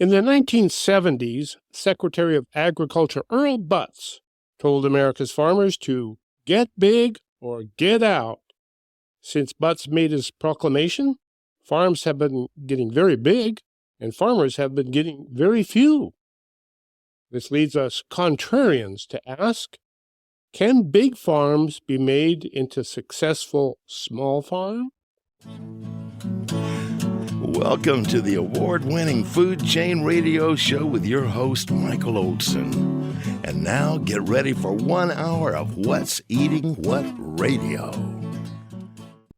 In the 1970s, Secretary of Agriculture Earl Butz told America's farmers to get big or get out. Since Butz made his proclamation, farms have been getting very big and farmers have been getting very few. This leads us contrarians to ask, can big farms be made into successful small farms? Welcome to the award-winning Food Chain Radio Show with your host, Michael Olson. And now get ready for 1 hour of What's Eating What Radio.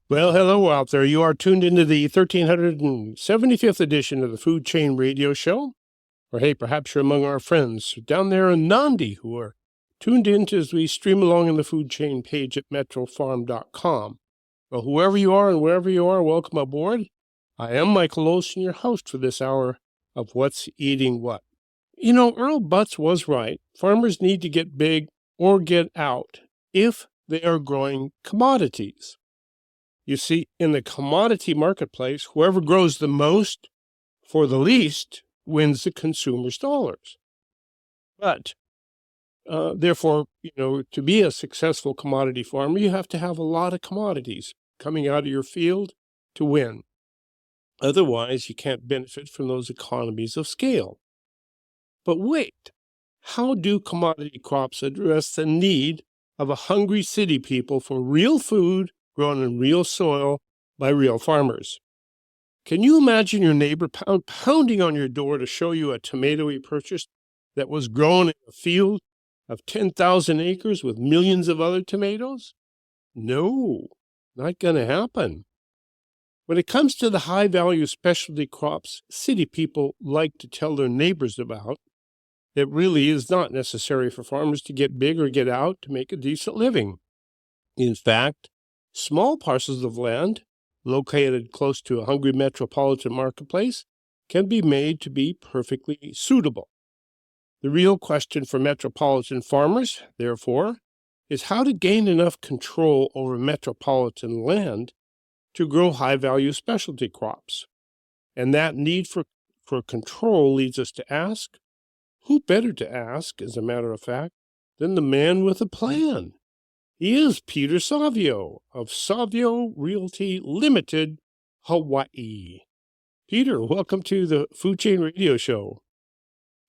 Well, hello out there. You are tuned into the 1375th edition of the Food Chain Radio Show. Or hey, perhaps you're among our friends down there in Nandi who are tuned in as we stream along in the food chain page at metrofarm.com. Well, whoever you are and wherever you are, welcome aboard. I am Michael Olson, your host for this hour of What's Eating What. You know, Earl Butz was right. Farmers need to get big or get out if they are growing commodities. You see, in the commodity marketplace, whoever grows the most for the least wins the consumer's dollars. But, therefore, to be a successful commodity farmer, you have to have a lot of commodities coming out of your field to win. Otherwise, you can't benefit from those economies of scale. But wait, how do commodity crops address the need of a hungry city people for real food grown in real soil by real farmers? Can you imagine your neighbor pounding on your door to show you a tomato he purchased that was grown in a field of 10,000 acres with millions of other tomatoes? No, not going to happen. When it comes to the high-value specialty crops city people like to tell their neighbors about, it really is not necessary for farmers to get big or get out to make a decent living. In fact, small parcels of land located close to a hungry metropolitan marketplace can be made to be perfectly suitable. The real question for metropolitan farmers, therefore, is how to gain enough control over metropolitan land to grow high-value specialty crops. And that need for control leads us to ask, who better to ask, as a matter of fact, than the man with a plan? He is Peter Savio of Savio Realty Limited, Hawaii. Peter, welcome to the Food Chain Radio Show.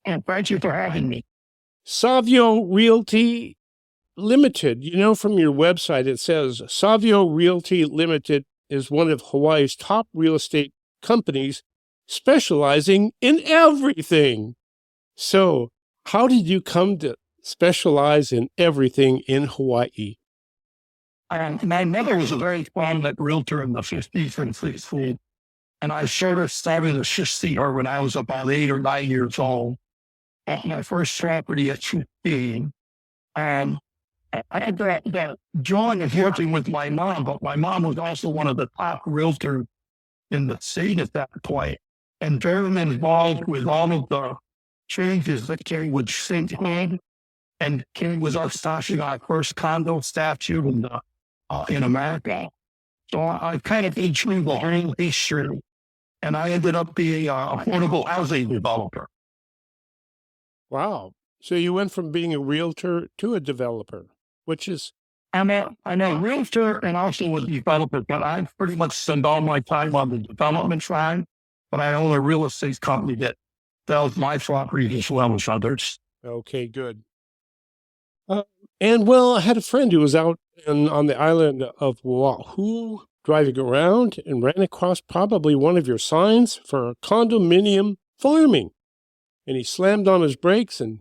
And thank you for having me. Savio Realty Limited. From your website, it says Savio Realty Limited is one of Hawaii's top real estate companies specializing in everything. So, how did you come to specialize in everything in Hawaii? My mother was a very prominent realtor in the 50s and 60s, and I sort of started to see her when I was about 8 or 9 years old at my first property at 15. And I had that joy of working with my mom, but my mom was also one of the top realtors in the state at that point, and very involved with all of the changes that Kerry would send in. And Kerry was establishing our first condo statute in America. So I kind of aged through the whole history, and I ended up being an affordable housing developer. Wow. So you went from being a realtor to a developer, which is... I'm a realtor and also a developer, but I pretty much spend all my time on the development side, but I own a real estate company that sells my property as well as others. Okay, good. I had a friend who was out on the island of Oahu driving around and ran across probably one of your signs for condominium farming. And he slammed on his brakes and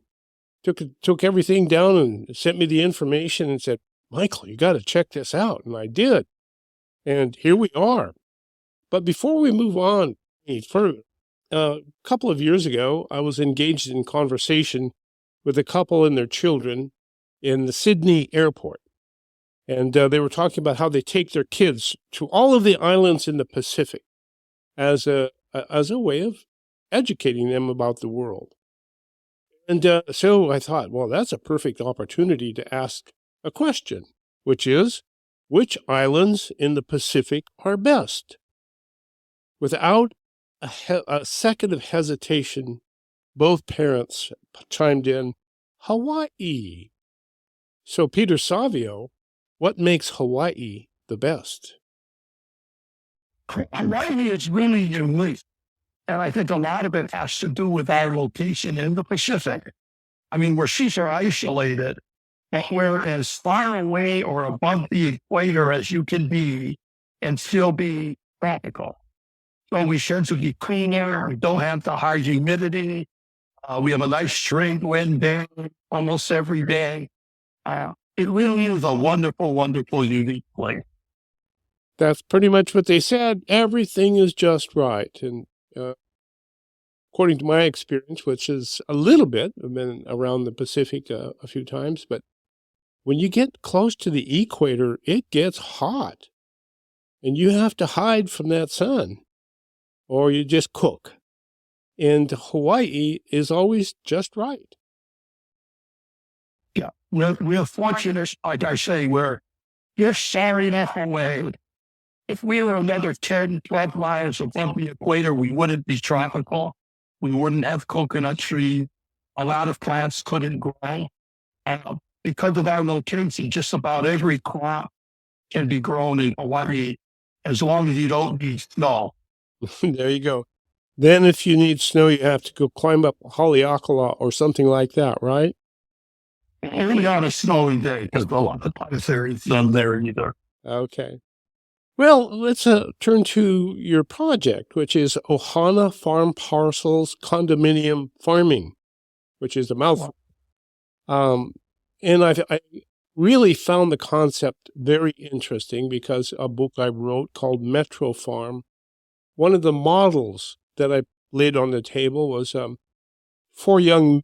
took everything down and sent me the information and said, Michael, you got to check this out. And I did. And here we are. But before we move on any further, a couple of years ago, I was engaged in conversation with a couple and their children in the Sydney airport. And they were talking about how they take their kids to all of the islands in the Pacific as a way of educating them about the world. And so I thought, well, that's a perfect opportunity to ask a question, which is, which islands in the Pacific are best? Without a second of hesitation, both parents chimed in, Hawaii. So, Peter Savio, what makes Hawaii the best? Hawaii is really unique. And I think a lot of it has to do with our location in the Pacific. I mean, we're super isolated, but we're as far away or above the equator as you can be and still be practical. So we tend to be cleaner. We don't have the high humidity. We have a nice trade wind day almost every day. It really is a wonderful, wonderful, unique place. That's pretty much what they said. Everything is just right. And according to my experience, which is a little bit, I've been around the Pacific a few times, but when you get close to the equator, it gets hot. And you have to hide from that sun, or you just cook. And Hawaii is always just right. Yeah, we're fortunate, like I say, we're just far enough away. If we were another 10, 12 miles above the equator, we wouldn't be tropical. We wouldn't have coconut trees. A lot of plants couldn't grow. Because of our location, just about every crop can be grown in Hawaii as long as you don't need snow. There you go. Then if you need snow, you have to go climb up Haleakala or something like that, right? Only on a snowy day, because a lot of times there is none there either. Okay. Well, let's turn to your project, which is Ohana Farm Parcels Condominium Farming, which is a mouthful. And I really found the concept very interesting because a book I wrote called Metro Farm, one of the models that I laid on the table was 4 young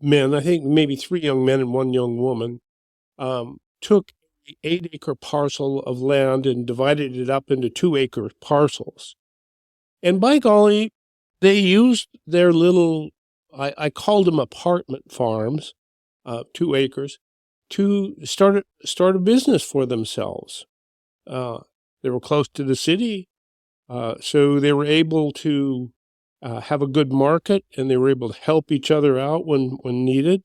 men, I think maybe 3 young men and 1 young woman, took an 8-acre parcel of land and divided it up into 2-acre parcels. And by golly, they used their little, I called them apartment farms, 2 acres, to start a business for themselves. They were close to the city, so they were able to have a good market, and they were able to help each other out when needed.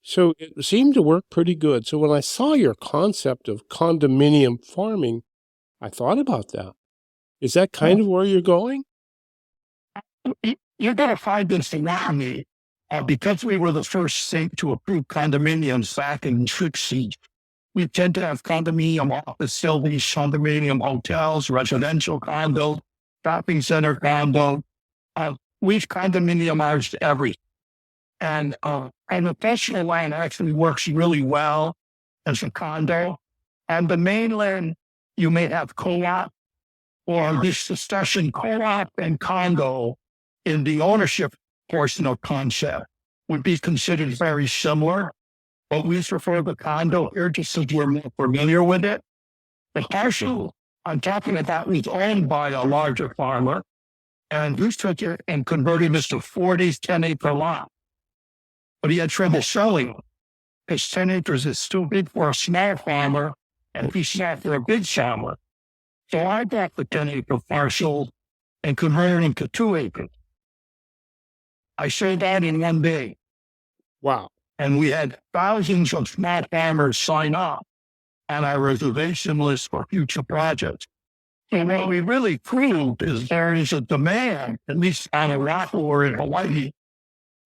So it seemed to work pretty good. So when I saw your concept of condominium farming, I thought about that. Is that kind of where you're going? You're going to find this around me. Because we were the first state to approve condominiums back in the 60s, we tend to have condominium office buildings, condominium hotels, residential condos, shopping center condos. We've condominiumized everything. And the personal line actually works really well as a condo. And the mainland, you may have co-op or this discussion, co-op and condo in the ownership portion of concept would be considered very similar, but we prefer the condo here just so we're more familiar with it. The parcel on top of that was owned by a larger farmer, and he took it and converted this to 40 10-acre lot. But he had trouble selling it because 10 acres is too big for a small farmer, and he's not for a big farmer. So I bought the 10-acre parcel and converted it to 2 acres. I sold that in 1 day. Wow. And we had thousands of small farmers sign up on our reservation list for future projects. And what we really proved is there is a demand, at least on Oahu or in Hawaii,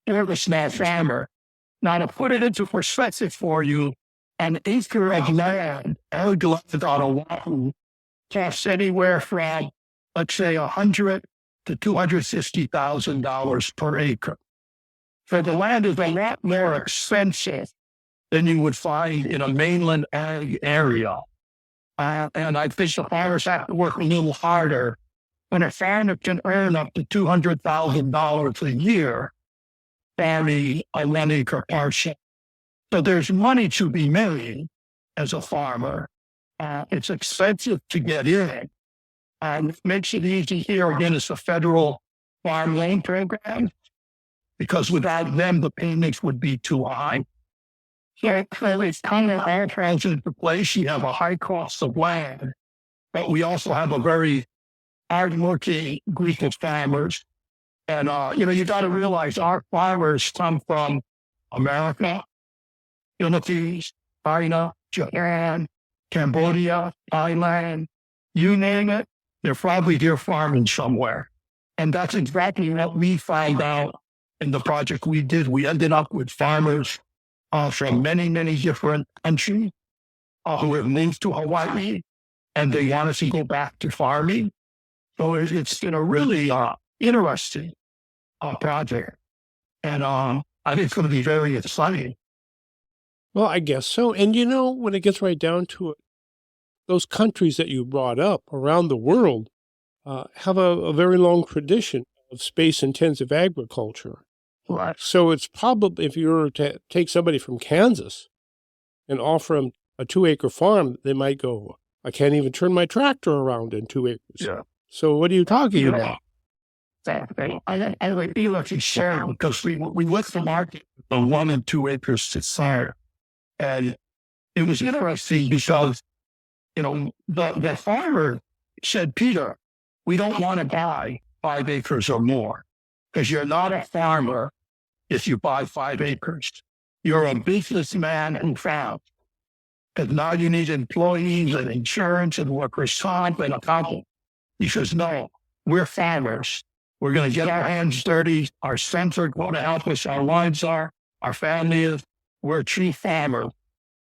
for the small farmer. Now, to put it into perspective for you, an acre of land, on Oahu, costs anywhere from, let's say, $100,000 to $250,000 per acre. So the land is a lot more expensive than you would find in a mainland ag area. And I think the farmers have to work a little harder. When a farmer can earn up to $200,000 a year than a 1-acre parcel. So there's money to be made as a farmer. It's expensive to get in. And it makes it easy here. Again, it's a federal farm loan program, because without them, the payments would be too high. So it's kind of all falls into place. You have a high cost of land, but we also have a very hard-working group of farmers. And, you got to realize our farmers come from America, Philippines, China, Japan, Cambodia, Thailand, you name it. They're probably here farming somewhere. And that's exactly what we found out in the project we did. We ended up with farmers from many, many different countries who have moved to Hawaii, and they want us to go back to farming. So it's been a really interesting project. And I think it's going to be very exciting. Well, I guess so. And when it gets right down to it, those countries that you brought up around the world have a very long tradition of space-intensive agriculture. Right. So it's probably, if you were to take somebody from Kansas and offer them a 2-acre farm, they might go, I can't even turn my tractor around in 2 acres. Yeah. So what are you talking about? Exactly. I would be lucky share because we went to market from 1 and 2 acres to start. And it was interesting because, the farmer said, Peter, we don't want to buy 5 acres or more because you're not a farmer if you buy 5 acres. You're a businessman who found. Because now you need employees and insurance and workers' comp and accounting. He says, no, we're farmers. We're going to get our hands dirty. Our sons are going to help us. Our wives are. Our family is. We're true farmers.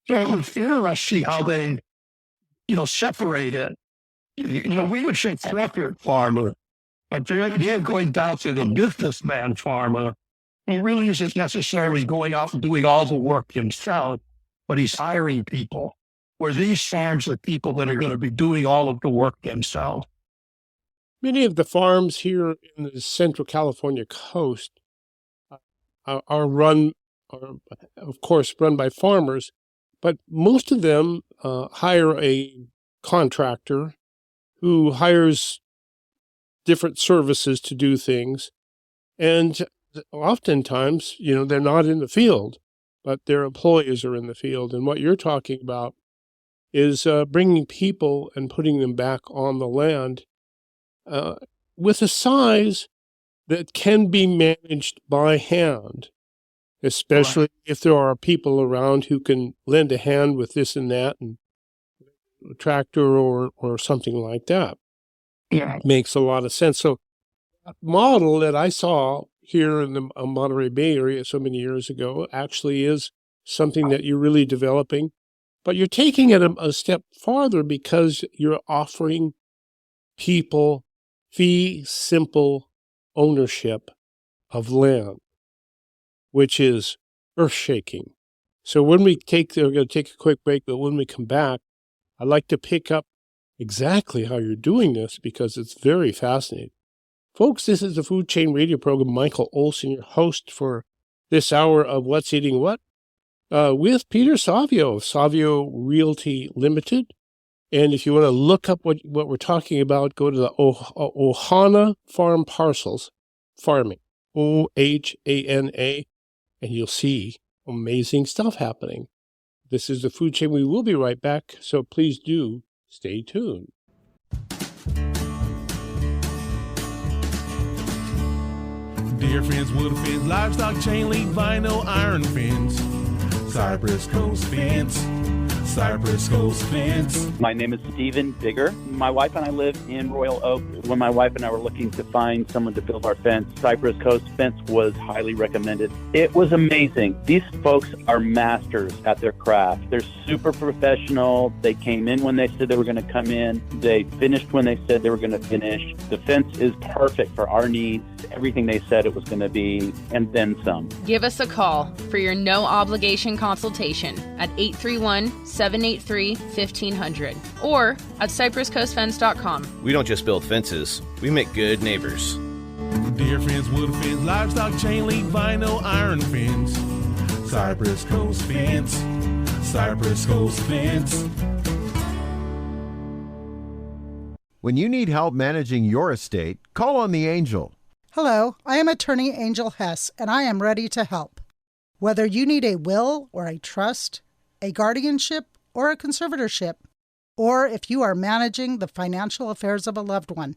So it was interesting how they, separate it. We would say corporate farmer, but they're going down to the businessman farmer. He really isn't necessarily going out and doing all the work himself, but he's hiring people. Where these farms are people that are going to be doing all of the work themselves. Many of the farms here in the Central California coast are run by farmers, but most of them hire a contractor who hires different services to do things. And oftentimes, they're not in the field, but their employees are in the field. And what you're talking about is bringing people and putting them back on the land with a size that can be managed by hand, especially if there are people around who can lend a hand with this and that, and a tractor or something like that. Yeah. Makes a lot of sense. So that model that I saw here in the Monterey Bay area so many years ago actually is something that you're really developing, but you're taking it a step farther because you're offering people fee simple ownership of land, which is earth-shaking. So we're going to take a quick break, but when we come back, I'd like to pick up exactly how you're doing this because it's very fascinating. Folks, this is the Food Chain Radio program. Michael Olson, your host for this hour of What's Eating What, with Peter Savio of Savio Realty Limited. And if you want to look up what we're talking about, go to the Ohana Farm Parcels Farming, OHANA, and you'll see amazing stuff happening. This is the Food Chain. We will be right back, so please do stay tuned. Deer fence, wood fence, livestock chain link, vinyl, iron fence, Cypress Coast fence, Cypress Coast fence. My name is Stephen Bigger. My wife and I live in Royal Oak. When my wife and I were looking to find someone to build our fence, Cypress Coast fence was highly recommended. It was amazing. These folks are masters at their craft. They're super professional. They came in when they said they were going to come in. They finished when they said they were going to finish. The fence is perfect for our needs, everything they said it was going to be, and then some. Give us a call for your no-obligation consultation at 831-783-1500 or at cypresscoastfence.com. We don't just build fences, we make good neighbors. Deer fence, wood fence, livestock chain link, vinyl, iron fence, Cypress Coast fence, Cypress Coast fence. When you need help managing your estate, call on the Angel. Hello, I am attorney Angel Hess, and I am ready to help. Whether you need a will or a trust, a guardianship or a conservatorship, or if you are managing the financial affairs of a loved one,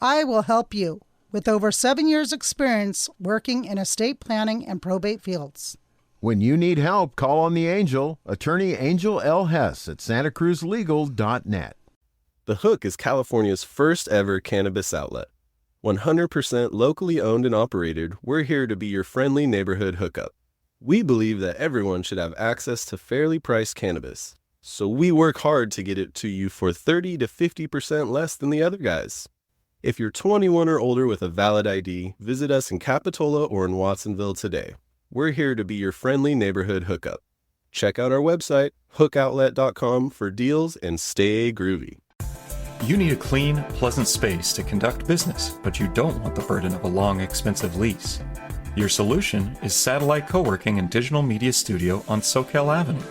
I will help you with over 7 years' experience working in estate planning and probate fields. When you need help, call on the Angel, attorney Angel L. Hess at santacruzlegal.net. The Hook is California's first ever cannabis outlet. 100% locally owned and operated, we're here to be your friendly neighborhood hookup. We believe that everyone should have access to fairly priced cannabis, so we work hard to get it to you for 30 to 50% less than the other guys. If you're 21 or older with a valid ID, visit us in Capitola or in Watsonville today. We're here to be your friendly neighborhood hookup. Check out our website, hookoutlet.com, for deals and stay groovy. You need a clean, pleasant space to conduct business, but you don't want the burden of a long, expensive lease. Your solution is Satellite Co-working and Digital Media Studio on Soquel Avenue.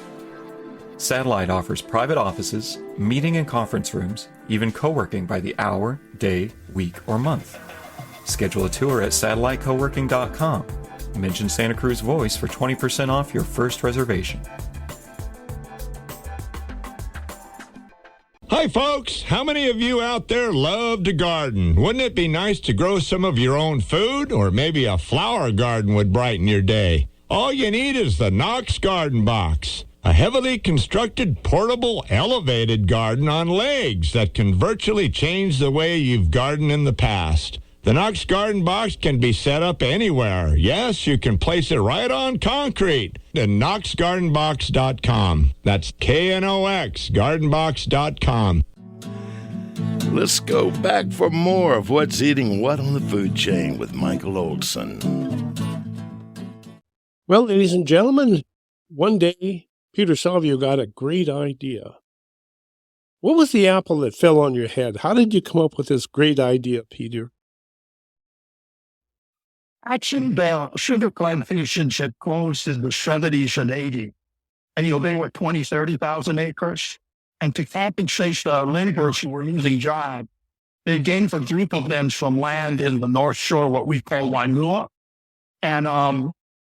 Satellite offers private offices, meeting and conference rooms, even co-working by the hour, day, week, or month. Schedule a tour at satellitecoworking.com. Mention Santa Cruz Voice for 20% off your first reservation. Hi, folks. How many of you out there love to garden? Wouldn't it be nice to grow some of your own food? Or maybe a flower garden would brighten your day. All you need is the Knox Garden Box, a heavily constructed, portable, elevated garden on legs that can virtually change the way you've gardened in the past. The Knox Garden Box can be set up anywhere. Yes, you can place it right on concrete at knoxgardenbox.com. That's Knox, gardenbox.com. Let's go back for more of What's Eating What on the Food Chain with Michael Olson. Well, ladies and gentlemen, one day Peter Savio got a great idea. What was the apple that fell on your head? How did you come up with this great idea, Peter? Actually, the sugar plantations had closed in the 70s and 80s. And, they were 20, 30,000 acres. And to compensate the laborers who were losing jobs, they gave a group of them some land in the North Shore, what we call Wainua. And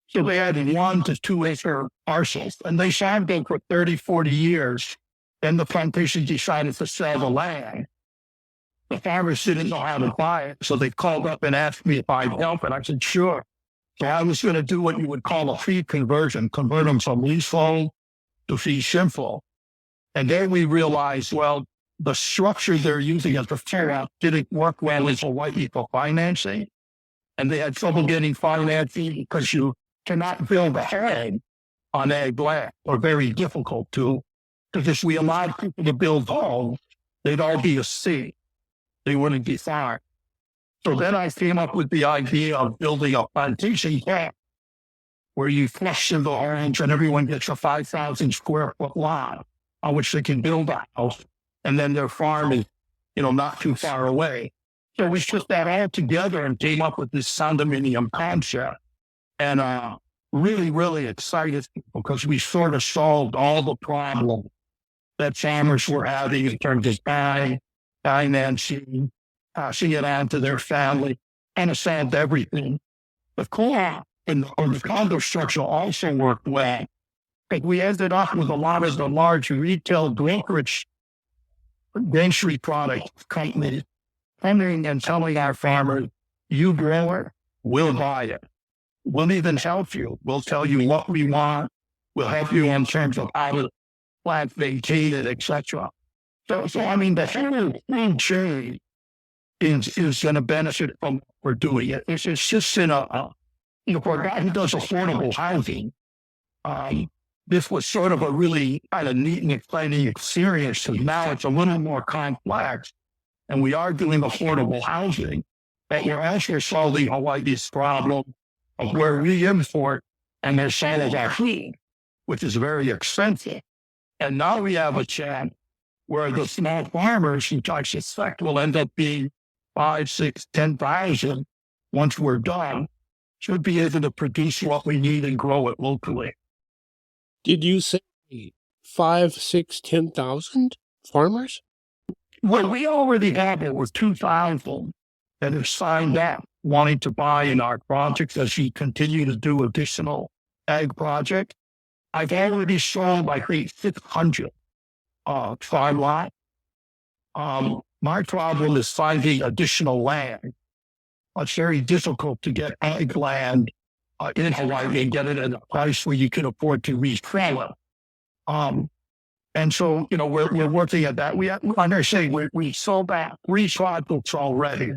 so they had 1 to 2 acre parcels. And they sat there for 30, 40 years. Then the plantation decided to sell the land. The farmers didn't know how to buy it, so they called up and asked me if I'd help, and I said, sure. So I was going to do what you would call a fee conversion, convert them from leasehold to fee simple. And then we realized, well, the structure they're using as a fair didn't work well for white people financing. And they had trouble getting financing because you cannot build a home on ag land, or very difficult to, because if we allowed people to build homes, they'd all be a C. They wouldn't be farmed. So then I came up with the idea of building a plantation camp where you flush in the orange and everyone gets a 5,000 square foot lot on which they can build a house. And then their farm is, not too far away. So we put that all together and came up with this condominium concept. And really, really excited because we sort of solved all the problems that farmers were having in terms of financing, passing it on to their family, and it solved everything. The co-op and the condo structure also worked well. But we ended up with a lot of the large retail brokerage grocery product companies coming and telling our farmers, you grow it, we'll buy it. We'll even help you. We'll tell you what we want. We'll help you in terms of how to plant, maintain it, etc. So the whole food chain is going to benefit from what we're doing. It's just in for a guy who does affordable housing, this was sort of a really kind of neat and exciting experience, because now it's a little more complex, and we are doing affordable housing, but we're actually solving Hawaii's problem of where we import and they sell our food, which is very expensive. And now we have a chance where the small farmers, which I suspect will end up being 5, 6, 10,000 once we're done, should be able to produce what we need and grow it locally. Did you say 5, 6, 10,000 farmers? Well, we already have over 2,000 that have signed up wanting to buy in our projects as we continue to do additional ag projects. I've already sold, I think, 600 farm lots. My problem is finding additional land. it's very difficult to get ag land in Hawaii and get it at a price where you can afford to resell it. And so, we're working at that. Like I say, we sold that 3 books already.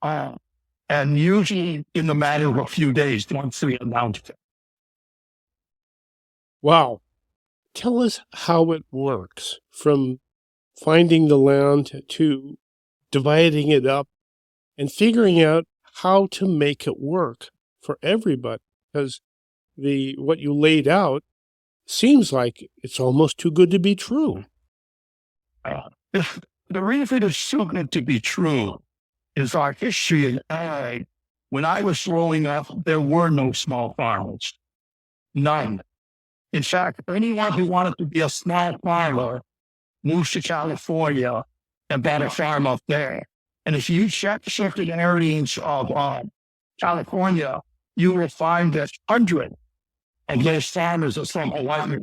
And usually in the matter of a few days, once we announce it. Wow. Tell us how it works from finding the land to dividing it up and figuring out how to make it work for everybody. Because what you laid out seems like it's almost too good to be true. The reason it's too good to be true is our history in ag. When I was growing up, there were no small farmers. None. In fact, anyone who wanted to be a small farmer moved to California and bought a farm up there. And if you check certain areas of California, you will find that hundreds of those farmers are from Hawaii.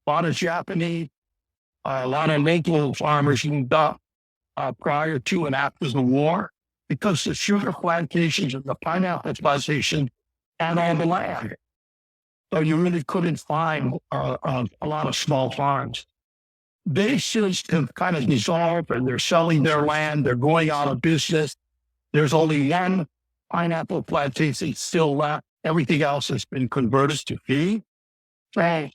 A lot of Japanese, a lot of local farmers moved up prior to and after the war, because the sugar plantations and the pineapple plantation had all the land. So you really couldn't find a lot of small farms. They just have kind of dissolved, and they're selling their land. They're going out of business. There's only one pineapple plantation still left. Everything else has been converted to fee. So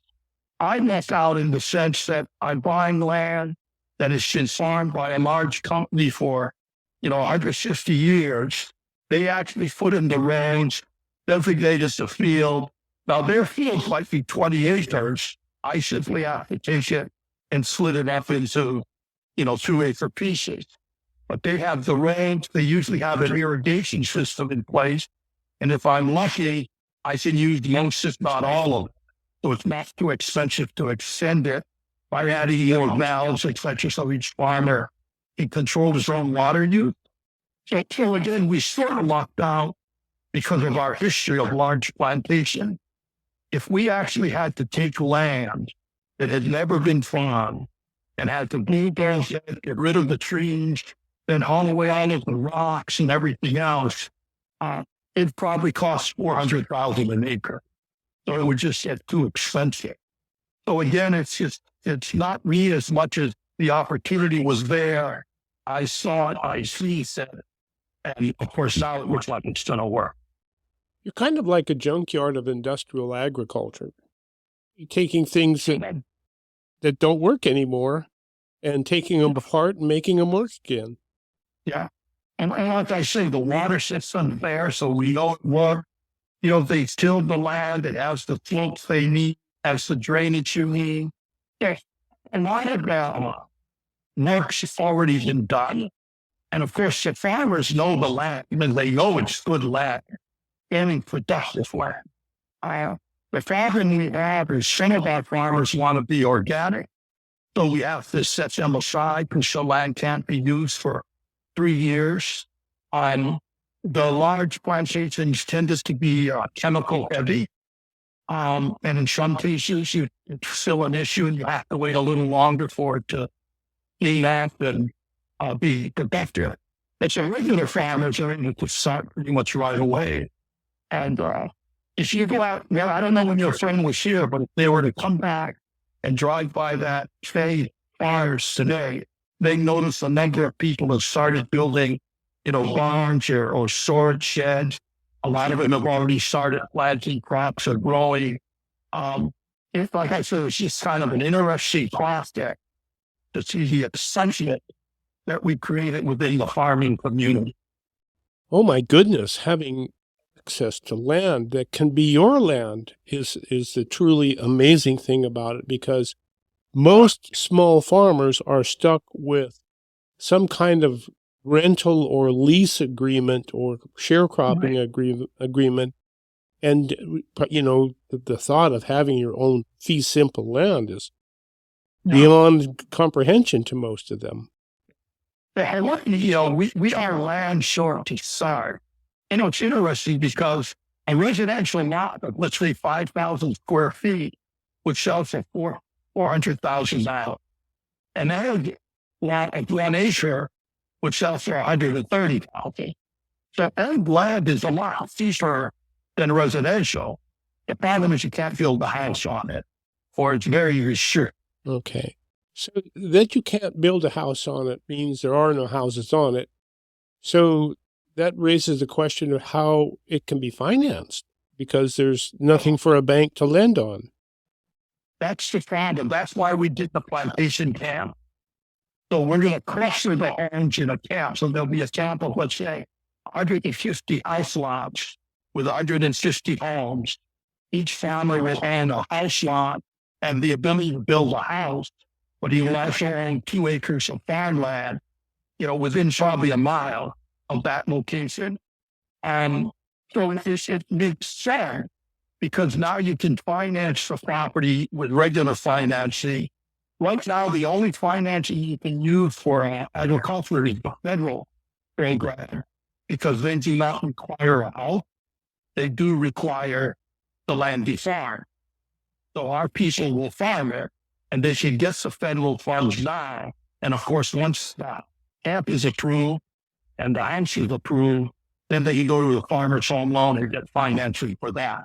I mess out in the sense that I'm buying land that has been farmed by a large company for 150 years. They actually put in the range, designate as a field. Now, their field might be 20 acres. I simply have to take it and split it up into, 2-acre pieces. But they have the range. They usually have an irrigation system in place. And if I'm lucky, I can use most, if not all of it. So it's not too expensive to extend it by adding more valves, etc. So each farmer can control his own water use. So again, we sort of locked down because of our history of large plantation. If we actually had to take land that had never been farmed and had to bulldoze it, get rid of the trees, then haul away all of the rocks and everything else, it probably costs $400,000 an acre. So it would just get too expensive. So again, it's not me as much as the opportunity was there. I saw it, I seized it, and of course now it looks like it's going to work. You're kind of like a junkyard of industrial agriculture. You're taking things that don't work anymore and taking them apart and making them work again. Yeah. And like I say, the water system's there, so we know it works. They tilled the land. It has the slopes they need, has the drainage you need. There's a lot of work's already been done. And of course, the farmers know the land. They know it's good land. Getting productive land. The problem we have is some of our farmers want to be organic. So we have to set them aside because the land can't be used for 3 years. The large plantations tend to be chemical heavy. And in some cases, it's still an issue and you have to wait a little longer for it to clean up and be productive. It's a regular farmers are able to start pretty much right away. And if you go out, I don't know when your friend was here, but if they were to come back and drive by that trade fires today, they notice a number of people have started building, barns or storage sheds. A lot of them have already started planting crops or growing. It's like I said, it's just kind of an interesting prospect to see the excitement that we created within the farming community. Oh my goodness, having access to land that can be your land is the truly amazing thing about it, because most small farmers are stuck with some kind of rental or lease agreement or sharecropping agreement. And, the thought of having your own fee simple land is beyond comprehension to most of them. We are land short to start. It's interesting because a residential lot of, let's say, 5,000 square feet would sell for $400,000. And ag lot of 1 acre would sell for $130,000. So ag land is a lot cheaper than residential. The problem is you can't build a house on it, or it's very restricted. Okay. So that you can't build a house on it means there are no houses on it. So that raises the question of how it can be financed, because there's nothing for a bank to lend on. That's the problem. That's why we did the plantation camp. So we're going to cluster the homes in a camp. So there'll be a camp of, let's say, 150 house lots with 150 homes. Each family will own a house lot and the ability to build a house, but he will also own 2 acres of farmland, within probably a mile of that location. And so it makes sense, because now you can finance the property with regular financing. Right now, the only financing you can use for agriculture is the federal program, because they do not require a house. They do require the land be farmed. So our people will farm it, and they should get the federal funds now. And of course, once the camp is approved and the house is approved, then they can go to the farmer's home loan and get financing for that.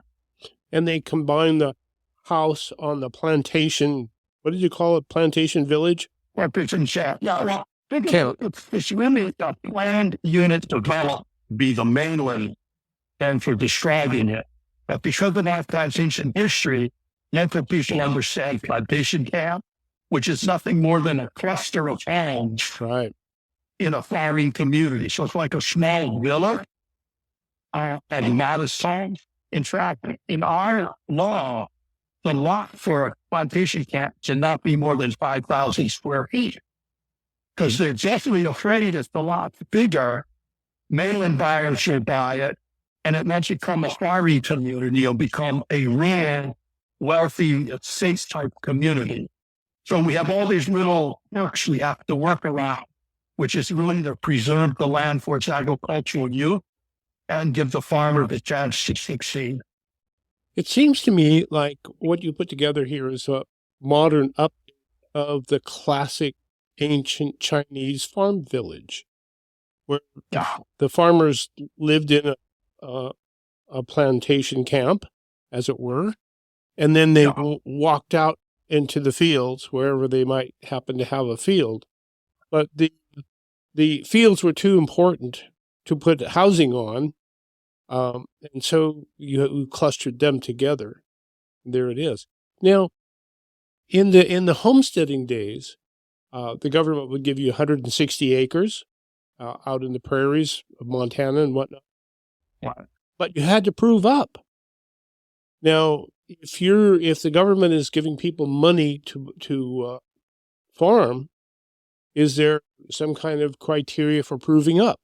And they combine the house on the plantation. What did you call it? Plantation village? Plantation camp. Yeah, well, it's really a planned unit developed be the mainland and for describing it. But because of that plantation history, local people understand plantation camp, which is nothing more than a cluster of homes in a farming community. So it's like a small villa and Madison. In fact, in our law, the lot for a plantation camp should not be more than 5,000 square feet, because they're definitely afraid if the lot's bigger, mainland buyers should buy it, and it might become a farming community. It'll become a real wealthy, safe type community. So we have all these little works we have to work around, which is really to preserve the land for its agricultural use and give the farmer the chance to succeed. It seems to me like what you put together here is a modern update of the classic ancient Chinese farm village, where the farmers lived in a plantation camp, as it were, and then they walked out into the fields, wherever they might happen to have a field. But the fields were too important to put housing on, and so you clustered them together. There it is. Now, in the homesteading days, the government would give you 160 acres out in the prairies of Montana and whatnot. But you had to prove up. Now, if the government is giving people money to farm, is there some kind of criteria for proving up?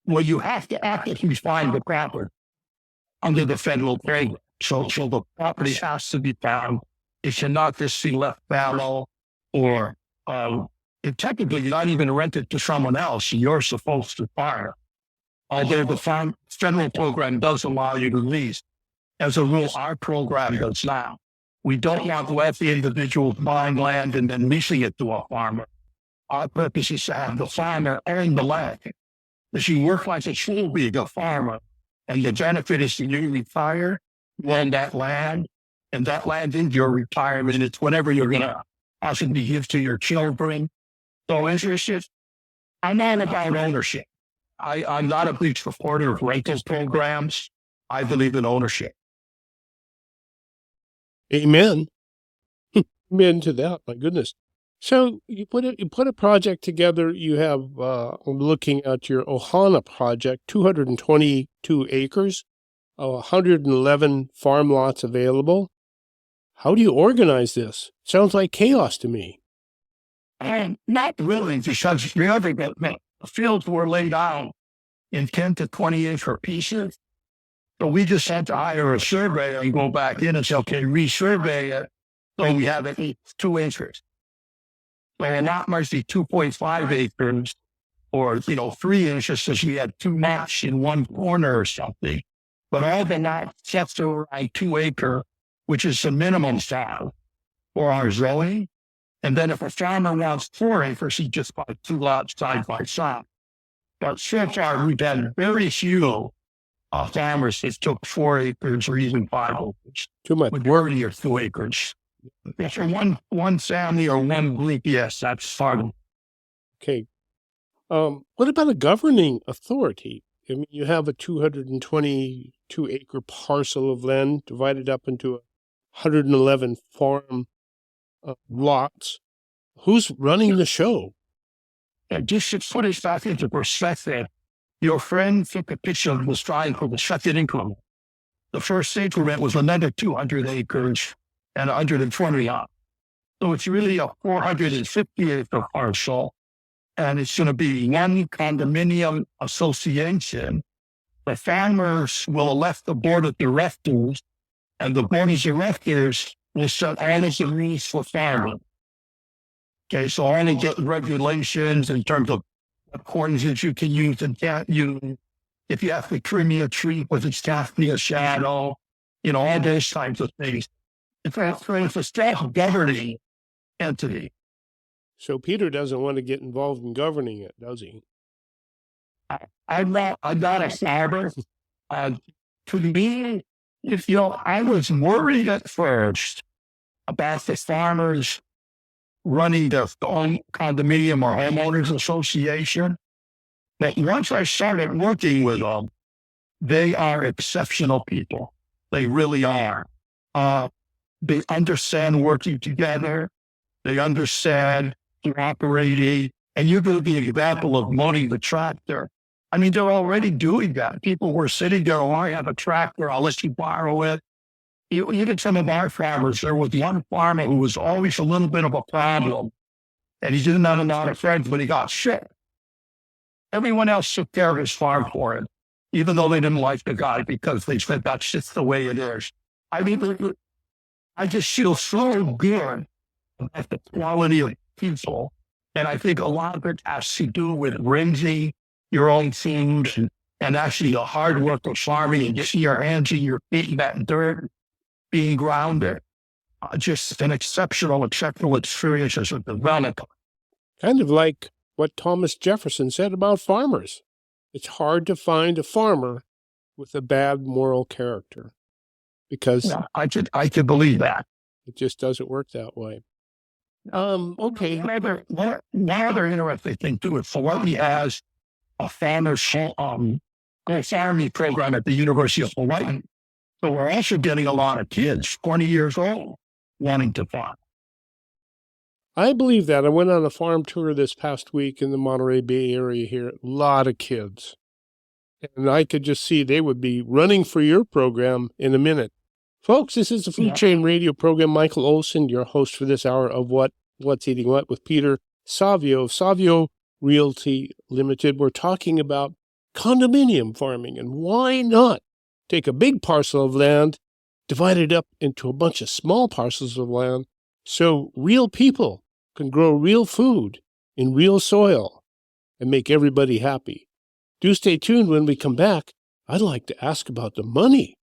Well, you have to actively find the property under the federal program. So the property has to be found. It should not just be left fallow, or it technically not even rented to someone else. You're supposed to farm. Although the federal program does allow you to lease. As a rule, our program does now. We don't want to let the individuals buying land and then leasing it to a farmer. Our purpose is to have the farmer own the land. If you work like a true being a farmer, and the benefit is to you retire, you own that land, and that land is your retirement. It's whatever you're going to possibly give to your children. So interested? I'm not about ownership. I'm not a big supporter of rental programs. I believe in ownership. Amen. Amen to that. My goodness. So you put a project together. You have, I'm looking at your Ohana project, 222 acres, 111 farm lots available. How do you organize this? Sounds like chaos to me. Not really, because the fields were laid out in 10 to 20 acre pieces. So we just had to hire a surveyor and go back in and say, okay, resurvey it. So we have at least 2 acres. So not much be 2.5 acres or, 3 inches, since we had 2 maps in one corner or something. But all the lots just over like 2 acre, which is the minimum size for our zoning. And then if a farmer wants 4 acres, he just buys 2 lots side by side. But so far, we've had very few farmers that took 4 acres or even 5 acres. Too much. Majority are 2 acres. If for one family or one group, yes, that's fine. Okay. What about a governing authority? I mean, you have a 222-acre parcel of land divided up into 111 farm lots. Who's running the show? And just to put it back into perspective, your friend took a picture and was trying for the second increment. The first increment was another 200 acres and 120 on. So it's really a 450-acre parcel, and it's going to be one condominium association. The farmers will elect the board of directors, and the board of directors will set all of the rules for farming. Okay, so all of the regulations in terms of what coordinates you can use and can't use, if you have to trim your tree, was it staff near shadow, all those types of things. It's a staff governing entity. So Peter doesn't want to get involved in governing it, does he? I'm not a farmer. To me, I was worried at first about the farmers running their own condominium or homeowners association. But once I started working with them, they are exceptional people. They really are. They understand working together. They understand cooperating. And you're going to be an example of loading the tractor. I mean, they're already doing that. People were sitting there, I have a tractor, I'll let you borrow it. Even some of our farmers, there was one farmer who was always a little bit of a problem. And he didn't have a lot of friends, but he got sick. Everyone else took care of his farm for him, even though they didn't like the guy because they said that's just the way it is. I mean, I just feel so good about the quality of people. And I think a lot of it has to do with raising your own food and actually the hard work of farming and getting your hands and your feet in that dirt, being grounded. Just an exceptional experience as a developer. Kind of like what Thomas Jefferson said about farmers. It's hard to find a farmer with a bad moral character because I could believe that. It just doesn't work that way. Okay. One other interesting thing too is Hawaii has a farming program at the University of Hawaii. So we're also getting a lot of kids, 20 years old, wanting to farm. I believe that. I went on a farm tour this past week in the Monterey Bay area here. A lot of kids. And I could just see they would be running for your program in a minute. Folks, this is the Food Chain Radio program. Michael Olson, your host for this hour of What's Eating What with Peter Savio of Savio Realty Limited. We're talking about condominium farming and why not take a big parcel of land, divide it up into a bunch of small parcels of land so real people can grow real food in real soil and make everybody happy. Do stay tuned when we come back. I'd like to ask about the money.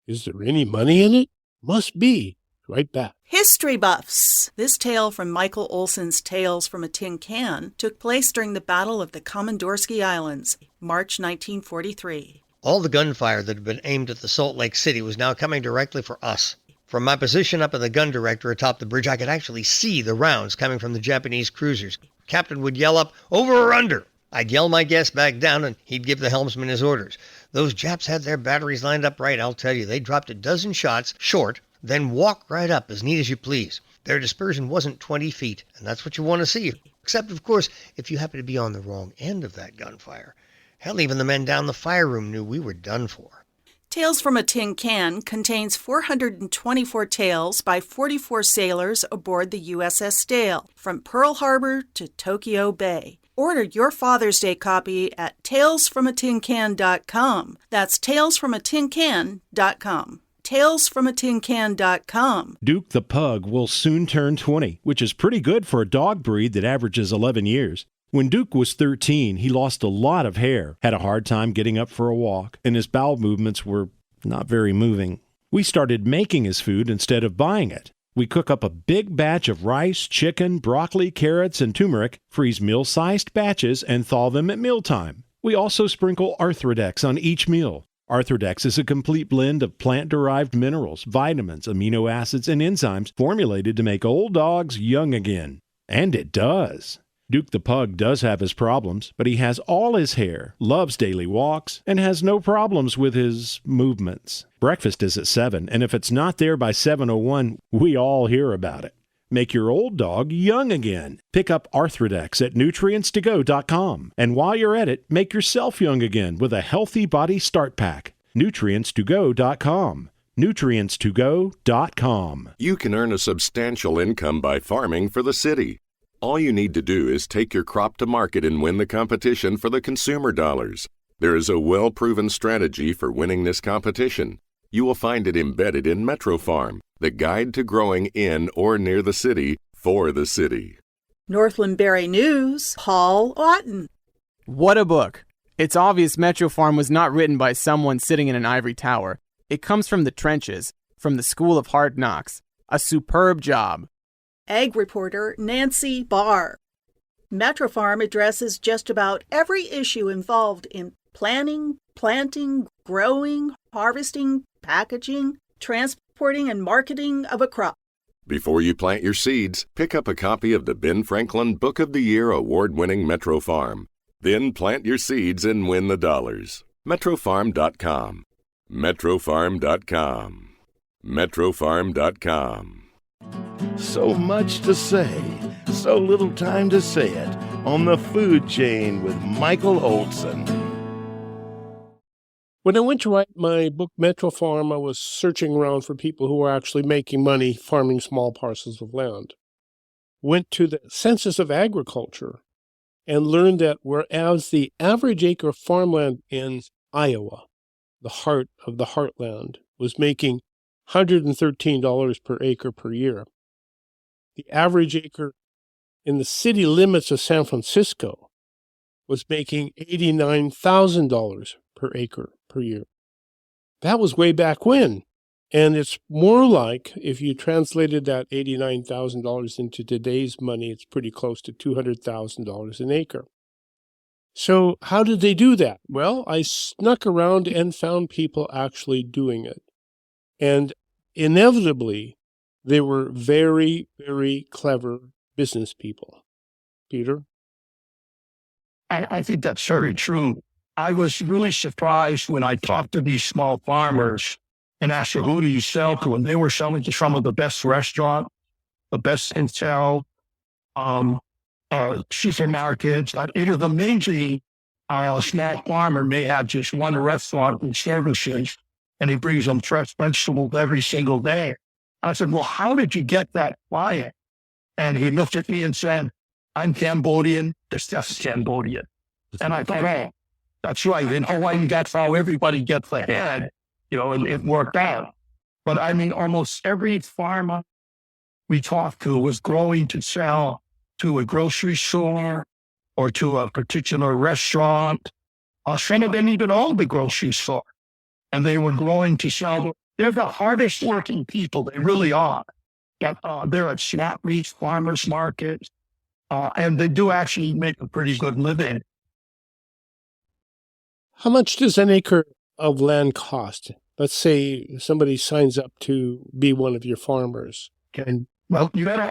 Is there any money in it? Must be. Right back. History buffs. This tale from Michael Olson's Tales from a Tin Can took place during the Battle of the Komandorsky Islands, March 1943. All the gunfire that had been aimed at the Salt Lake City was now coming directly for us. From my position up in the gun director atop the bridge, I could actually see the rounds coming from the Japanese cruisers. Captain would yell up, "Over or under?" I'd yell my guess back down, and he'd give the helmsman his orders. Those Japs had their batteries lined up right, I'll tell you. They dropped a dozen shots short, then walked right up as neat as you please. Their dispersion wasn't 20 feet, and that's what you want to see. Except, of course, if you happen to be on the wrong end of that gunfire. Hell, even the men down the fire room knew we were done for. Tales from a Tin Can contains 424 tales by 44 sailors aboard the USS Dale, from Pearl Harbor to Tokyo Bay. Order your Father's Day copy at talesfromatincan.com. That's talesfromatincan.com. talesfromatincan.com. Duke the Pug will soon turn 20, which is pretty good for a dog breed that averages 11 years. When Duke was 13, he lost a lot of hair, had a hard time getting up for a walk, and his bowel movements were not very moving. We started making his food instead of buying it. We cook up a big batch of rice, chicken, broccoli, carrots, and turmeric, freeze meal-sized batches, and thaw them at mealtime. We also sprinkle Arthrodex on each meal. Arthrodex is a complete blend of plant-derived minerals, vitamins, amino acids, and enzymes formulated to make old dogs young again. And it does. Duke the Pug does have his problems, but he has all his hair, loves daily walks, and has no problems with his movements. Breakfast is at 7, and if it's not there by 7:01, we all hear about it. Make your old dog young again. Pick up Arthrodex at nutrients2go.com. And while you're at it, make yourself young again with a Healthy Body Start Pack. nutrients2go.com. nutrients2go.com. You can earn a substantial income by farming for the city. All you need to do is take your crop to market and win the competition for the consumer dollars. There is a well-proven strategy for winning this competition. You will find it embedded in Metro Farm, the guide to growing in or near the city for the city. Northland Berry News, Paul Otten. What a book. It's obvious Metro Farm was not written by someone sitting in an ivory tower. It comes from the trenches, from the School of Hard Knocks. A superb job. Ag reporter Nancy Barr. Metro Farm addresses just about every issue involved in planning, planting, growing, harvesting, packaging, transporting, and marketing of a crop. Before you plant your seeds, pick up a copy of the Ben Franklin Book of the Year award-winning Metro Farm. Then plant your seeds and win the dollars. MetroFarm.com. MetroFarm.com. MetroFarm.com. So much to say, so little time to say it on the food chain with Michael Olson. When I went to write my book, Metro Farm, I was searching around for people who were actually making money farming small parcels of land. Went to the Census of Agriculture and learned that whereas the average acre of farmland in Iowa, the heart of the heartland, was making $113 per acre per year, the average acre in the city limits of San Francisco was making $89,000 per acre per year. That was way back when. And it's more like, if you translated that $89,000 into today's money, it's pretty close to $200,000 an acre. So how did they do that? Well, I snuck around and found people actually doing it. And inevitably, they were very, very clever business people. Peter? I think that's very true. I was really surprised when I talked to these small farmers and asked them, who do you sell to? And they were selling to some of the best restaurants, the best hotel, supermarkets. It is amazing how a small farmer may have just one restaurant and services, and he brings them fresh vegetables every single day. I said, well, how did you get that client? And he looked at me and said, I'm Cambodian. This stuff is Cambodian. And I thought, oh, that's right. In Hawaii, that's how everybody gets ahead. And it worked out. But I mean, almost every farmer we talked to was growing to sell to a grocery store or to a particular restaurant. Some of them even owned the grocery store. And they were growing to sell. They're the hardest working people. They really are. They're at snap meats, farmers markets, and they do actually make a pretty good living. How much does an acre of land cost? Let's say somebody signs up to be one of your farmers. Okay. Well, you better,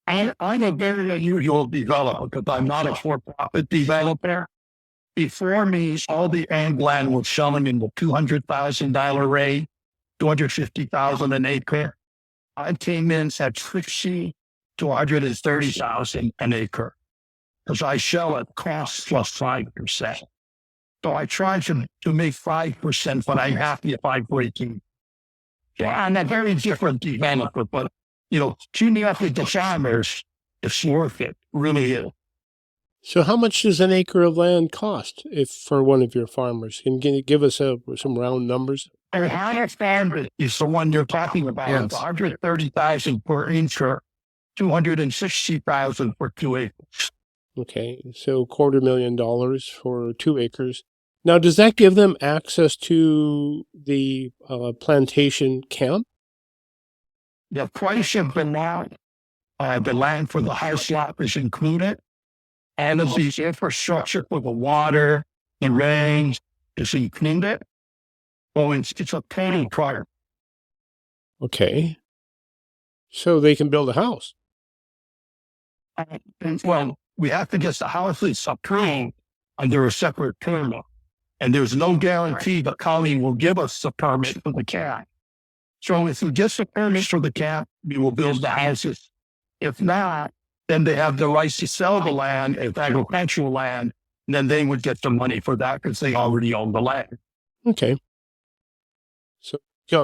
and I'm a very unusual developer because I'm not a for-profit developer. Before me, all the ag land was selling in the $200,000 range, $250,000 an acre. I came in at $50,000 to $130,000 an acre because I sell at cost plus 5%. So I try to make 5%, but I'm happy if I break even. Yeah, and a very different developer, but tuning up with the farmers, it's worth it, really is. So how much does an acre of land cost for one of your farmers? Can you give us some round numbers? The highest farm is the one you're talking about. Yes. $130,000 per acre, $260,000 for 2 acres. Okay, so $250,000 for 2 acres. Now, does that give them access to the plantation camp? The price of the land for the house lot is included, and of the infrastructure for the water, the rains, is included. Well, it's a total prior. Okay. So they can build a house. Well, we have to get the houses approved under a separate permit. And there's no guarantee the county will give us the permit for the camp. So if we get the permit for the camp, we will build the houses. If not, then they have the rights to sell the land as agricultural land, and then they would get the money for that because they already own the land. Okay. So,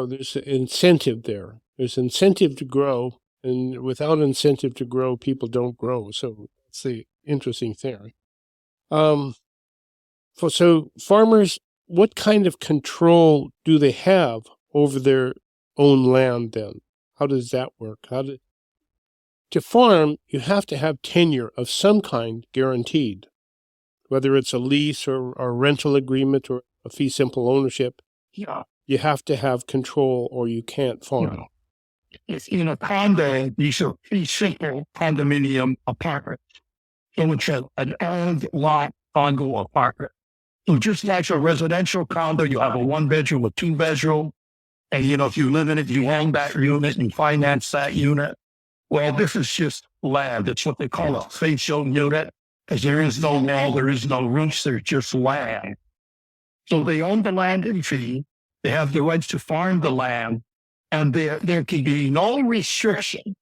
there's an incentive there. There's incentive to grow, and without incentive to grow, people don't grow. So that's the interesting thing. So farmers, what kind of control do they have over their own land then? How does that work? To farm, you have to have tenure of some kind guaranteed, whether it's a lease or a rental agreement or a fee simple ownership. Yeah. You have to have control or you can't farm. It's in a condo, these are fee simple condominium apartments. So it's an owned lot condo apartment. So just like a residential condo, you have a 1-bedroom or 2-bedroom. And, if you live in it, you own that unit and finance that unit. Well, this is just land. It's what they call a facial unit, because there is no wall, there is no roofs, there's just land. So they own the land in fee. They have the rights to farm the land, and there can be no restriction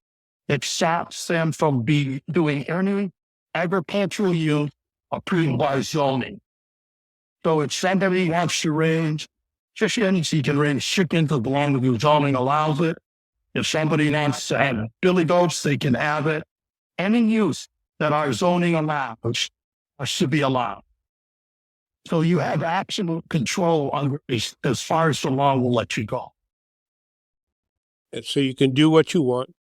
that stops them from doing any agricultural use approved by zoning. So if somebody wants to raise, just anything can raise chickens as long as the zoning allows it. If somebody wants to have billy goats, they can have it. Any use that our zoning allows should be allowed. So you have absolute control on as far as the law will let you go. And so you can do what you want.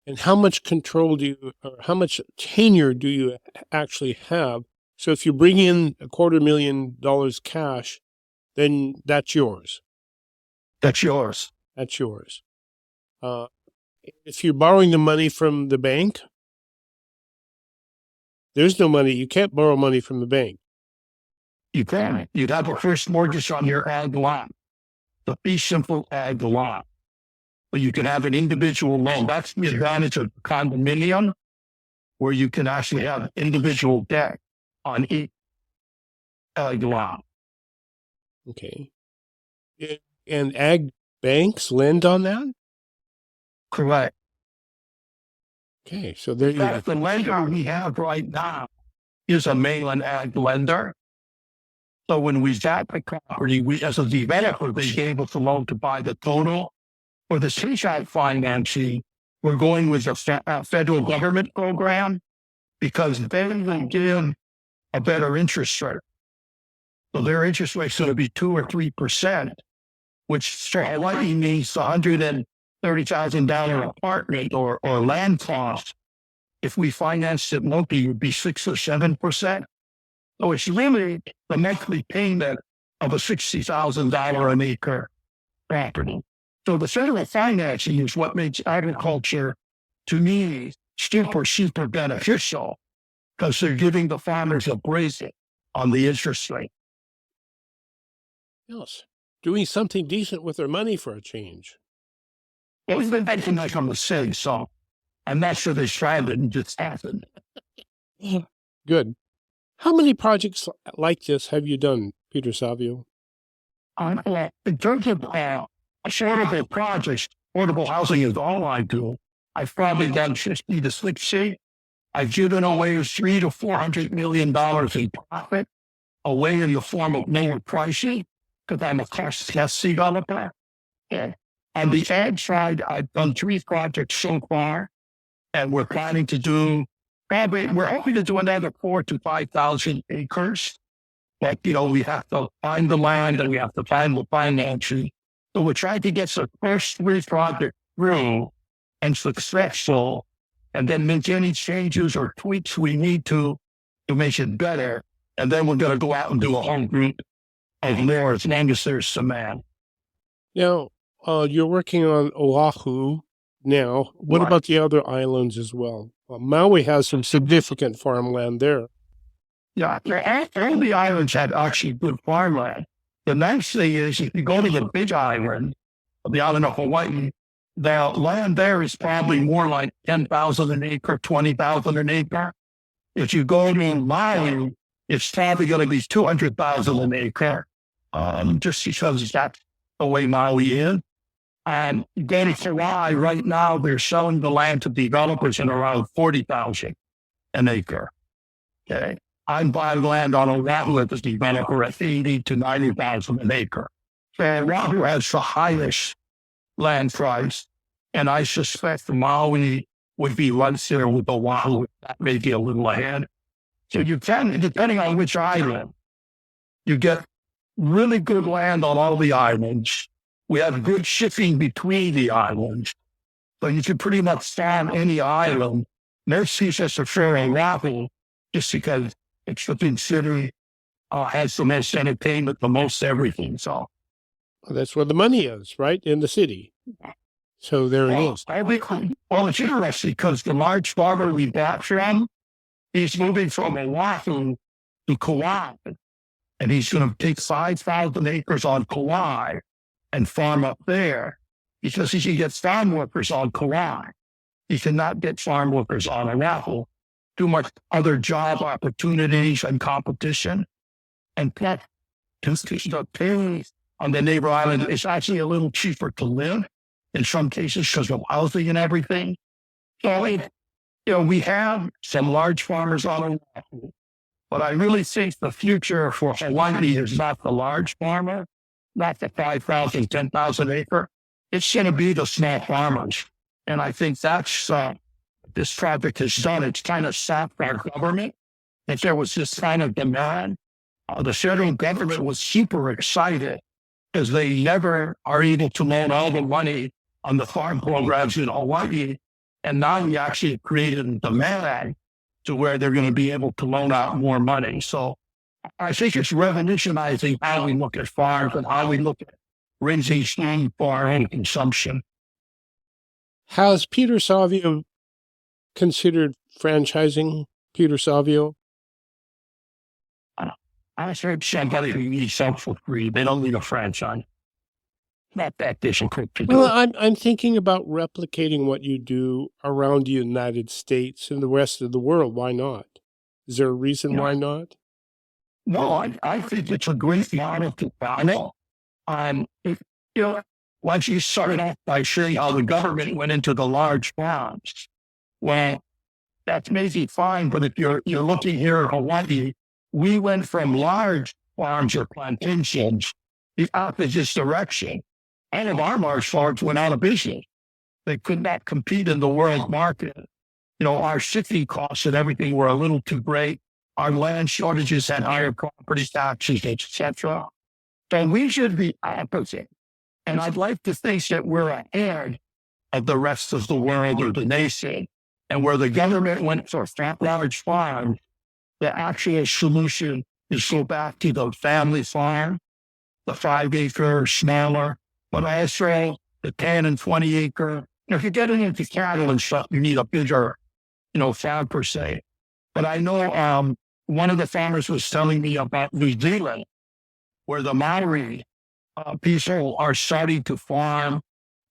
And how much control or how much tenure do you actually have? So if you bring in $250,000 cash, then that's yours. That's yours. That's yours. If you're borrowing the money from the bank, there's no money. You can't borrow money from the bank. You can. You'd have a first mortgage on your ag lot, the fee simple ag lot. But you can have an individual loan. That's the advantage of condominium, where you can actually have individual debt on each ag lot. Okay. And ag banks lend on that? Correct. Okay, so there you go. The lender we have right now is a mainland ag lender. So when we got the property, as a developer, they gave us a loan to buy the total. For the seaside financing, we're going with a federal government program because they will give a better interest rate. So their interest rate is going to be 2 or 3%, which slightly means $130,000 apartment or land cost. If we financed it locally, it would be 6 or 7%. So it's really the monthly payment of a $60,000 an acre property. So the federal financing is what makes agriculture, to me, super beneficial because they're giving the farmers a break on the interest rate. Yes. Doing something decent with their money for a change. Well, we've been making like on the city, so I'm not sure they tried it and just happened. Good. How many projects like this have you done, Peter Savio? In terms of affordable projects, affordable housing is all I do. I've probably done 50 to 60. I've given away $300 to $400 million in profit away in the form of lower pricing because I'm a cost test developer. Yeah. On the ag side, I've done 3 projects so far, and we're planning to do we're hoping to do another 4,000 to 5,000 acres. But, we have to find the land and we have to find the financing. So we're trying to get the first 3 projects through and successful, and then make any changes or tweaks we need to make it better. And then we're going to go out and do a whole group of more as long as there's demand. Now, you're working on Oahu now. What about the other islands as well? Maui has some significant farmland there. Yeah, all the islands had actually good farmland. The nice thing is, if you go to the big island, the island of Hawaii, the land there is probably more like 10,000 an acre, 20,000 an acre. If you go to Maui, it's probably going to be 200,000 an acre, just because that's the way Maui is. And go to Hawaii right now, they're selling the land to developers at around 40,000 an acre. Okay. I'm buying land on Oahu with this developer at 80 to 90,000 an acre. So Oahu has the highest land price, and I suspect Maui would be right there with Oahu, maybe a little ahead. So you can, depending on which island, you get really good land on all the islands. We have good shipping between the islands. So you can pretty much farm any island. There's just a fair Oahu, just because it's the big city, has the most entertainment, the most everything. So well, that's where the money is, right? In the city. So there it is. Well, it's interesting because the large farmer we bought from, he's moving from Oahu to Kauai. And he's going to take 5,000 acres on Kauai and farm up there because he can get farm workers on Kauai. He cannot get farm workers on Oahu. Too much other job opportunities and competition. And plus, the pay on the neighbor island is actually a little cheaper to live in some cases because of housing and everything. So, we have some large farmers on Oahu, but I really think the future for Hawaii is not the large farmer, not the 5,000, 10,000 acre. It's going to be the small farmers. And I think that's this project has done. It's kind of sapped our government. If there was this kind of demand, the federal government was super excited because they never are able to loan all the money on the farm programs in Hawaii. And now we actually created a demand to where they're going to be able to loan out more money. So I think it's revolutionizing how we look at farms and how we look at raising steam for our own consumption. Has Peter Savio considered franchising Peter Savio? I heard somebody who needs something for free. They don't need a franchise. Not that difficult to do. Well, I'm thinking about replicating what you do around the United States and the rest of the world. Why not? Is there a reason why not? No, I think it's a great model to follow. Once you started off by saying how the government went into the large farms, well, that's maybe fine. But if you're looking here at Hawaii, we went from large farms or plantations the opposite direction. All of our large farms went out of business. They could not compete in the world market. Our shipping costs and everything were a little too great. Our land shortages had higher property taxes, etc. So we should be opposite. And I'd like to think that we're ahead of the rest of the world or the nation. And where the government went for large farms, the actual solution is go back to the family farm, the 5-acre, smaller, but also the 10 and 20 acre. If you're getting into cattle and stuff, you need a bigger, farm per se. But I know one of the farmers was telling me about New Zealand, where the Maori people are starting to farm,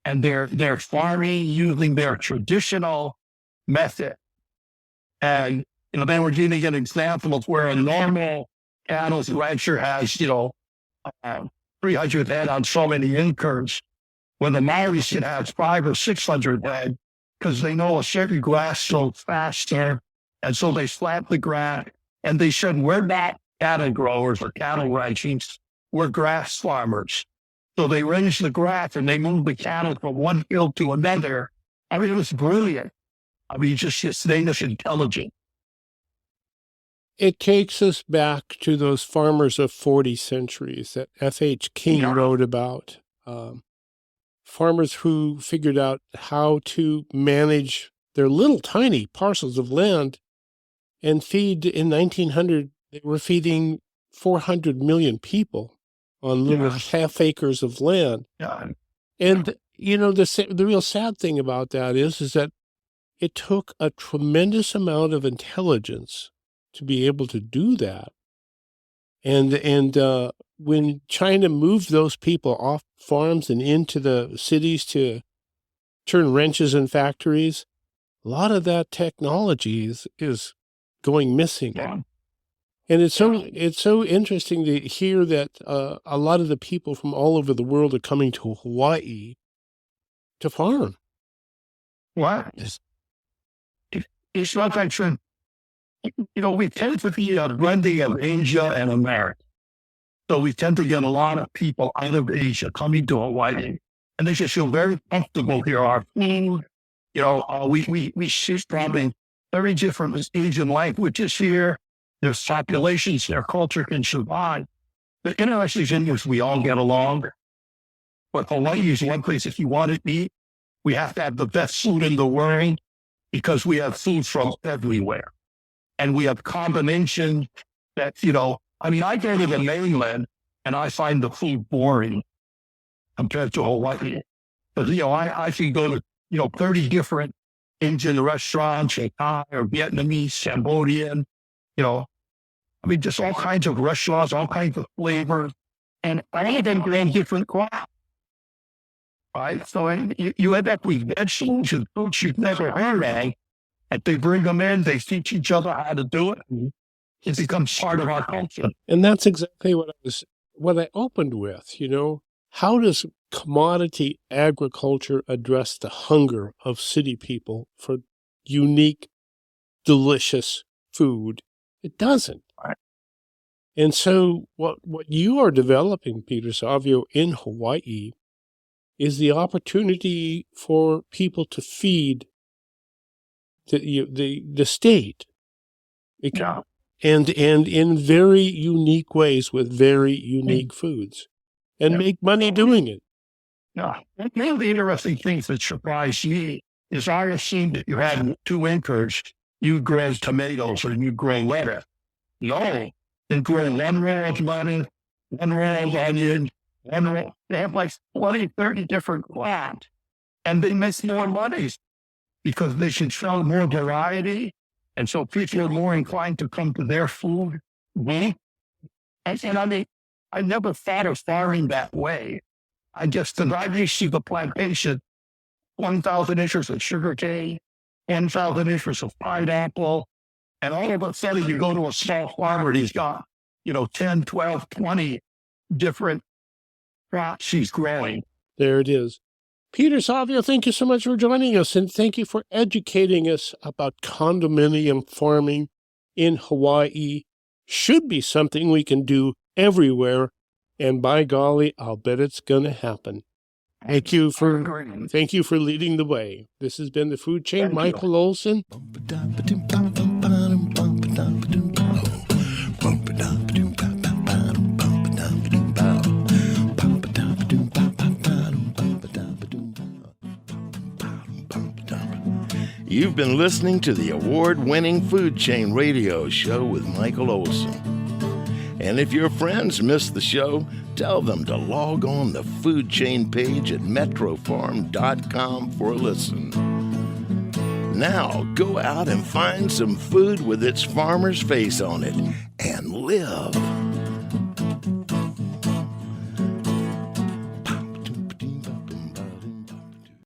and they're farming using their traditional method. And, they were giving an example of where a normal cattle rancher has, 300 head on so many acres, when the Maoris can have 500 or 600 head, because they know a certain grass grows faster, and so they slap the grass. And they said, we're not cattle growers or cattle ranching, we're grass farmers. So they raise the grass and they move the cattle from one field to another. I mean, it was brilliant. I mean, just Danish intelligent. It takes us back to those farmers of 40 centuries that F.H. King wrote about. Farmers who figured out how to manage their little tiny parcels of land and feed. In 1900, they were feeding 400 million people on little half acres of land. And, the real sad thing about that is that it took a tremendous amount of intelligence to be able to do that. And when China moved those people off farms and into the cities to turn wrenches in factories, a lot of that technology is going missing. Yeah. And it's so interesting to hear that a lot of the people from all over the world are coming to Hawaii to farm. What? It's like I said, we tend to be a blending of Asia and America. So we tend to get a lot of people out of Asia coming to Hawaii, and they just feel very comfortable here. Our food, we see having very different Asian languages here. Their populations, their culture can survive. The interesting thing is we all get along. But Hawaii is one place, if you want to eat, we have to have the best food in the world because we have food from everywhere. And we have combinations that, I go to the mainland and I find the food boring compared to Hawaii. But, I can go to, 30 different Indian restaurants, or Thai or Vietnamese, Cambodian, just all kinds of restaurants, all kinds of flavors, and all of them grow different crops. Right? So you end up with vegetables and fruits you've never heard of, and they bring them in, they teach each other how to do it, and it becomes part of our culture. And that's exactly what I opened with, How does commodity agriculture address the hunger of city people for unique, delicious food? It doesn't. Right. And so what you are developing, Peter Savio, in Hawaii is the opportunity for people to feed the state. Yeah. And in very unique ways with very unique foods and make money doing it. Yeah. One of the interesting things that surprised me is I assumed that you had 2 acres, you grow tomatoes or you grow lettuce. No, they grow 1 row of lettuce, 1 row of onion, 1 row. They have like 20, 30 different crops, and they make more money because they should sell more variety. And so people are more inclined to come to their food. And I never thought of farming that way. I see the plantation, 1,000 acres of sugarcane, 1,000 acres of pineapple, and all of a sudden you go to a small farmer and he's got, 10, 12, 20 different crops he's growing. There it is. Peter Savio, thank you so much for joining us, and thank you for educating us about condominium farming in Hawaii. Should be something we can do everywhere, and by golly, I'll bet it's going to happen. Thank you for leading the way. This has been the Food Chain, Michael Olson. You've been listening to the award-winning Food Chain Radio Show with Michael Olson. And if your friends missed the show, tell them to log on the Food Chain page at metrofarm.com for a listen. Now, go out and find some food with its farmer's face on it and live.